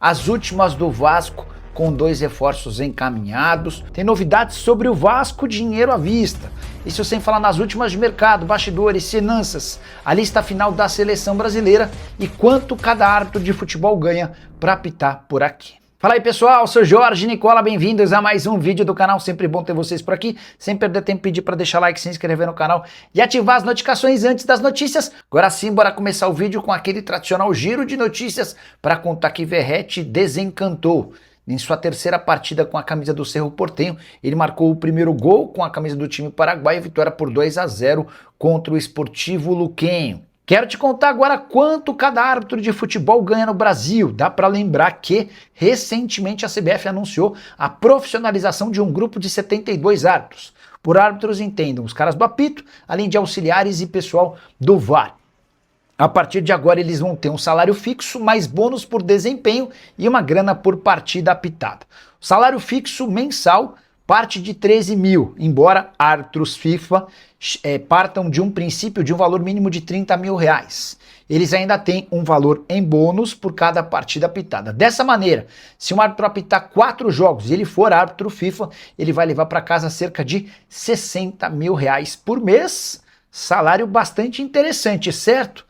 As últimas do Vasco com 2 reforços encaminhados. Tem novidades sobre o Vasco, dinheiro à vista. Isso sem falar nas últimas de mercado, bastidores, finanças, a lista final da seleção brasileira e quanto cada árbitro de futebol ganha para apitar por aqui. Fala aí pessoal, sou Jorge Nicola, bem-vindos a mais um vídeo do canal, sempre bom ter vocês por aqui, sem perder tempo pedir para deixar like, se inscrever no canal e ativar as notificações antes das notícias. Agora sim, bora começar o vídeo com aquele tradicional giro de notícias para contar que Verratti desencantou. Em sua terceira partida com a camisa do Cerro Porteño, ele marcou o primeiro gol com a camisa do time paraguaio, vitória por 2-0 contra o Sportivo Luquenho. Quero te contar agora quanto cada árbitro de futebol ganha no Brasil. Dá para lembrar que, recentemente, a CBF anunciou a profissionalização de um grupo de 72 árbitros. Por árbitros entendam os caras do apito, além de auxiliares e pessoal do VAR. A partir de agora eles vão ter um salário fixo, mais bônus por desempenho e uma grana por partida apitada. O salário fixo mensal parte de 13 mil, embora árbitros FIFA partam de um princípio de um valor mínimo de 30 mil reais. Eles ainda têm um valor em bônus por cada partida apitada. Dessa maneira, se um árbitro apitar 4 jogos e ele for árbitro FIFA, ele vai levar para casa cerca de 60 mil reais por mês. Salário bastante interessante, certo?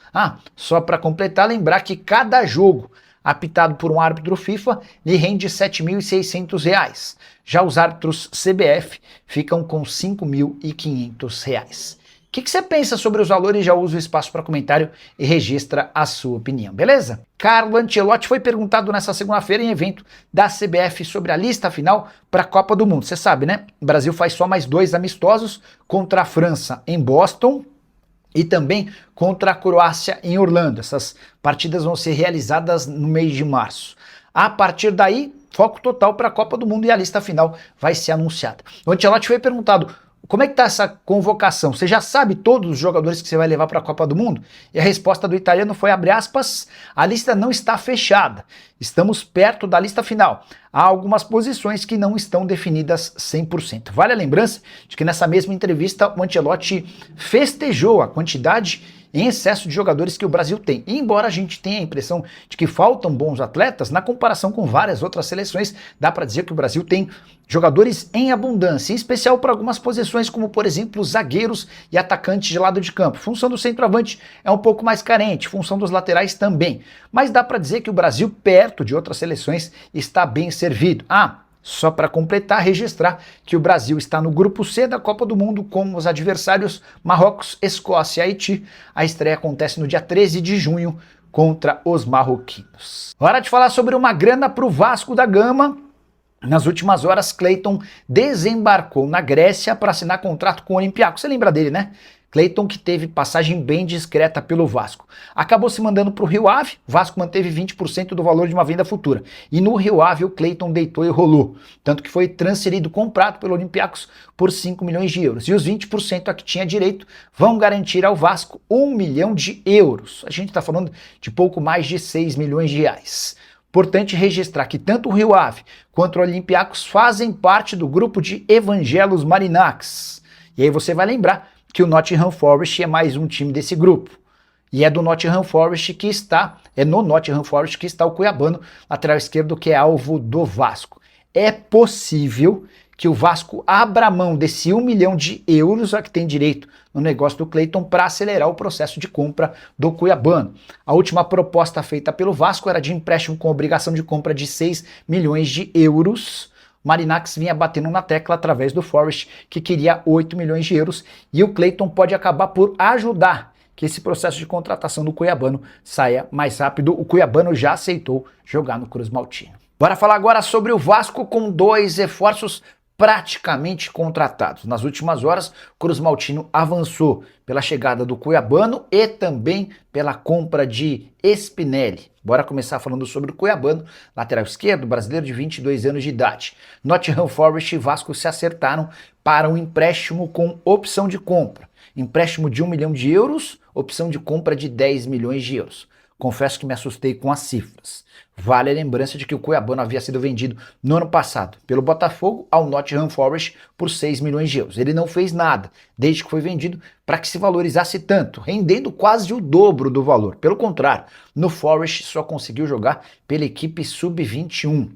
Só para completar, lembrar que cada jogo apitado por um árbitro FIFA lhe rende R$ 7.600. Já os árbitros CBF ficam com R$ 5.500. O que você pensa sobre os valores? Já usa o espaço para comentário e registra a sua opinião, beleza? Carlo Ancelotti foi perguntado nessa segunda-feira em evento da CBF sobre a lista final para a Copa do Mundo. Você sabe, né? O Brasil faz só mais 2 amistosos contra a França em Boston e também contra a Croácia em Orlando. Essas partidas vão ser realizadas no mês de março. A partir daí, foco total para a Copa do Mundo e a lista final vai ser anunciada. O Ancelotti foi perguntado: como é que está essa convocação? Você já sabe todos os jogadores que você vai levar para a Copa do Mundo? E a resposta do italiano foi, abre aspas, a lista não está fechada. Estamos perto da lista final. Há algumas posições que não estão definidas 100%. Vale a lembrança de que nessa mesma entrevista o Ancelotti festejou a quantidade em excesso de jogadores que o Brasil tem. E embora a gente tenha a impressão de que faltam bons atletas, na comparação com várias outras seleções, dá para dizer que o Brasil tem jogadores em abundância, em especial para algumas posições como, por exemplo, zagueiros e atacantes de lado de campo. Função do centroavante é um pouco mais carente, função dos laterais também. Mas dá para dizer que o Brasil, perto de outras seleções, está bem servido. Só para completar, registrar que o Brasil está no grupo C da Copa do Mundo com os adversários Marrocos, Escócia e Haiti. A estreia acontece no dia 13 de junho contra os marroquinos. Hora de falar sobre uma grana para o Vasco da Gama. Nas últimas horas, Cleiton desembarcou na Grécia para assinar contrato com o Olympiacos. Você lembra dele, né? Cleiton, que teve passagem bem discreta pelo Vasco. Acabou se mandando para o Rio Ave, o Vasco manteve 20% do valor de uma venda futura. E no Rio Ave o Cleiton deitou e rolou. Tanto que foi transferido, comprado pelo Olympiacos por 5 milhões de euros. E os 20% a que tinha direito vão garantir ao Vasco 1 milhão de euros. A gente está falando de pouco mais de 6 milhões de reais. Importante registrar que tanto o Rio Ave quanto o Olympiacos fazem parte do grupo de Evangelos Marinax. E aí você vai lembrar que o Nottingham Forest é mais um time desse grupo. E é do Nottingham Forest que está, no Nottingham Forest que está o Cuiabano, lateral esquerdo, que é alvo do Vasco. É possível que o Vasco abra mão desse 1 milhão de euros a que tem direito no negócio do Cleiton para acelerar o processo de compra do Cuiabano. A última proposta feita pelo Vasco era de empréstimo com obrigação de compra de 6 milhões de euros. Marinax vinha batendo na tecla através do Forest, que queria 8 milhões de euros, e o Cleiton pode acabar por ajudar que esse processo de contratação do Cuiabano saia mais rápido. O Cuiabano já aceitou jogar no Cruz Maltino. Bora falar agora sobre o Vasco com 2 reforços praticamente contratados. Nas últimas horas, o Cruz Maltino avançou pela chegada do Cuiabano e também pela compra de Spinelli. Bora começar falando sobre o Cuiabano, lateral esquerdo, brasileiro de 22 anos de idade. Nottingham Forest e Vasco se acertaram para um empréstimo com opção de compra. Empréstimo de 1 milhão de euros, opção de compra de 10 milhões de euros. Confesso que me assustei com as cifras. Vale a lembrança de que o Cuiabano havia sido vendido no ano passado pelo Botafogo ao Nottingham Forest por 6 milhões de euros. Ele não fez nada desde que foi vendido para que se valorizasse tanto, rendendo quase o dobro do valor. Pelo contrário, no Forest só conseguiu jogar pela equipe sub-21.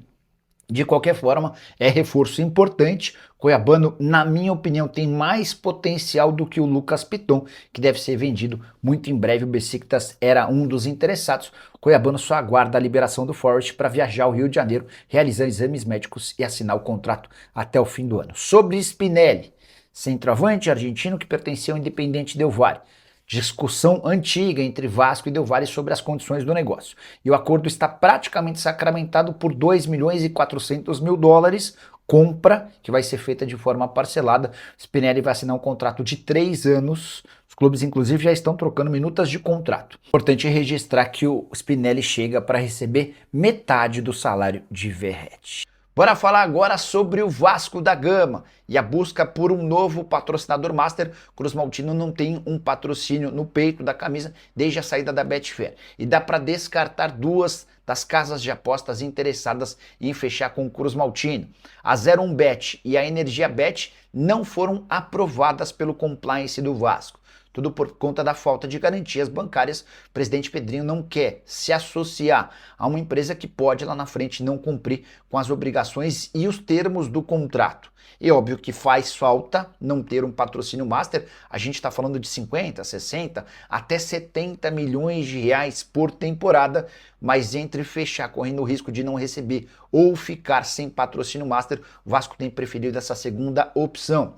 De qualquer forma, é reforço importante. Cuiabano, na minha opinião, tem mais potencial do que o Lucas Piton, que deve ser vendido muito em breve. O Besiktas era um dos interessados. Cuiabano só aguarda a liberação do Forest para viajar ao Rio de Janeiro, realizar exames médicos e assinar o contrato até o fim do ano. Sobre Spinelli, centroavante argentino que pertencia ao Independiente Del Valle. Discussão antiga entre Vasco e Del Valle sobre as condições do negócio. E o acordo está praticamente sacramentado por 2 milhões e 400 mil dólares, compra que vai ser feita de forma parcelada. Spinelli vai assinar um contrato de 3 anos. Os clubes, inclusive, já estão trocando minutas de contrato. Importante registrar que o Spinelli chega para receber metade do salário de Verratti. Bora falar agora sobre o Vasco da Gama e a busca por um novo patrocinador master. Cruz Maltino não tem um patrocínio no peito da camisa desde a saída da Betfair. E dá para descartar 2 das casas de apostas interessadas em fechar com o Cruz Maltino. A 01bet e a Energia Bet não foram aprovadas pelo compliance do Vasco. Tudo por conta da falta de garantias bancárias. O presidente Pedrinho não quer se associar a uma empresa que pode lá na frente não cumprir com as obrigações e os termos do contrato. E óbvio que faz falta não ter um patrocínio master. A gente está falando de 50, 60, até 70 milhões de reais por temporada, mas entre fechar correndo o risco de não receber ou ficar sem patrocínio master, o Vasco tem preferido essa segunda opção.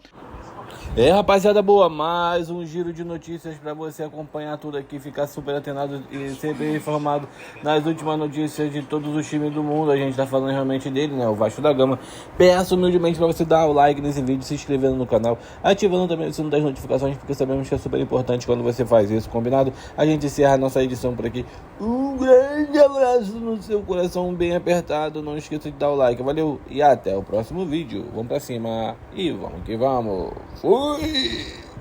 Rapaziada boa, mais um giro de notícias para você acompanhar tudo aqui, ficar super atenado e sempre informado nas últimas notícias de todos os times do mundo. A gente tá falando realmente dele, né, o Vasco da Gama. Peço humildemente para você dar o like nesse vídeo, se inscrevendo no canal, ativando também o sino das notificações, porque sabemos que é super importante quando você faz isso, combinado? A gente encerra a nossa edição por aqui. Um grande abraço no seu coração bem apertado, não esqueça de dar o like, valeu e até o próximo vídeo. Vamos pra cima e vamos que vamos. Fui!